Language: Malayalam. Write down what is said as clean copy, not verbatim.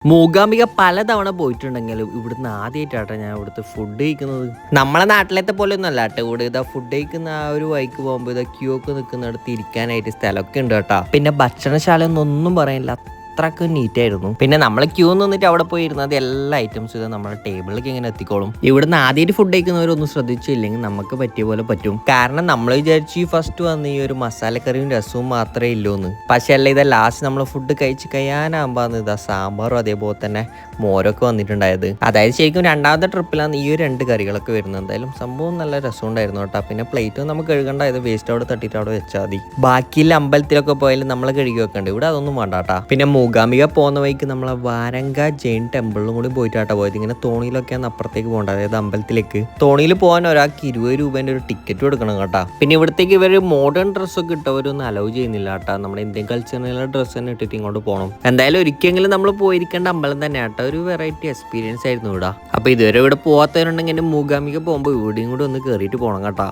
മൂകാംബിക പലതവണ പോയിട്ടുണ്ടെങ്കിലും ഇവിടുന്ന് ആദ്യമായിട്ടാട്ടോ ഞാൻ ഇവിടുത്തെ ഫുഡ് കഴിക്കുന്നത്. നമ്മളെ നാട്ടിലത്തെ പോലെ ഒന്നും അല്ല കേട്ടോ. ഇവിടെ ഇതാ ഫുഡ് കഴിക്കുന്ന ആ ഒരു വഴിക്ക് പോകുമ്പോൾ ഇതാ ക്യൂ ഒക്കെ നിൽക്കുന്നിടത്ത് ഇരിക്കാനായിട്ട് സ്ഥലമൊക്കെ ഉണ്ട് കേട്ടോ. പിന്നെ ഭക്ഷണശാല എന്നൊന്നും പറയാനില്ല, അത്രക്ക് നീറ്റ് ആയിരുന്നു. പിന്നെ നമ്മൾ ക്യൂ നിന്നിട്ട് അവിടെ പോയി ഇരുന്നത് എല്ലാ ഐറ്റംസും ഇത് നമ്മുടെ ടേബിളിലേക്ക് ഇങ്ങനെ എത്തിക്കോളും. ഇവിടുന്ന് ആദ്യമായിട്ട് ഫുഡ് കഴിക്കുന്നവരൊന്നും ശ്രദ്ധിച്ചില്ലെങ്കിൽ നമുക്ക് പറ്റിയ പോലെ പറ്റും. കാരണം നമ്മൾ വിചാരിച്ചു ഈ ഫസ്റ്റ് വന്ന് ഈ ഒരു മസാലക്കറിയും രസവും മാത്രമേ ഇല്ലൂന്ന്. പക്ഷെ അല്ല, ഇത് ലാസ്റ്റ് നമ്മൾ ഫുഡ് കഴിച്ച് കഴിയാനാകുമ്പോൾ ഇതാ സാമ്പാറും അതേപോലെ തന്നെ മോരൊക്കെ വന്നിട്ടുണ്ടായത്. അതായത് ശരിക്കും രണ്ടാമത്തെ ട്രിപ്പിലാണ് ഈ ഒരു 2 കറികളൊക്കെ വരുന്നത്. എന്തായാലും സംഭവം നല്ല രസമുണ്ടായിരുന്നു കേട്ടോ. പിന്നെ പ്ലേറ്റ് നമുക്ക് കഴുകണ്ടായത്, വേസ്റ്റ് അവിടെ തട്ടിയിട്ട് അവിടെ വെച്ചാൽ മതി. ബാക്കിയുള്ള അമ്പലത്തിലൊക്കെ പോയാലും നമ്മൾ കഴുകി വെക്കണ്ടേ, ഇവിടെ അതൊന്നും വേണ്ട കേട്ടാ. പിന്നെ മൂകാംബിക പോകുന്ന വഴിക്ക് നമ്മളെ വാരങ്ക ജെയിൻ ടെമ്പിളിലും കൂടി പോയിട്ടാട്ടോ പോയത്. ഇങ്ങനെ തോണിയിലൊക്കെയാണ് അപ്പുറത്തേക്ക് പോകേണ്ടത്, അതായത് അമ്പലത്തിലേക്ക്. തോണിയിൽ പോകാൻ ഒരാൾക്ക് 20 രൂപേൻ്റെ ഒരു ടിക്കറ്റ് കൊടുക്കണം കേട്ടോ. പിന്നെ ഇവിടത്തേക്ക് ഇവർ മോഡേൺ ഡ്രസ്സൊക്കെ ഇട്ടവരൊന്നും അലൗ ചെയ്യുന്നില്ല കേട്ടോ. നമ്മുടെ ഇന്ത്യൻ കൾച്ചറിലുള്ള ഡ്രസ്സ് തന്നെ ഇട്ടിട്ട് ഇങ്ങോട്ട് പോകണം. എന്തായാലും ഒരിക്കലെങ്കിലും നമ്മൾ പോയിരിക്കേണ്ട അമ്പലം തന്നെ കേട്ടോ. ഒരു വെറൈറ്റി എക്സ്പീരിയൻസ് ആയിരുന്നു ഇവിടെ. അപ്പോൾ ഇതുവരെ ഇവിടെ പോകാത്തവരുണ്ടെങ്കിൽ മൂകാംബിക പോകുമ്പോൾ ഇവിടെയും കൂടി ഒന്ന് കയറിയിട്ട് പോകണം കേട്ടോ.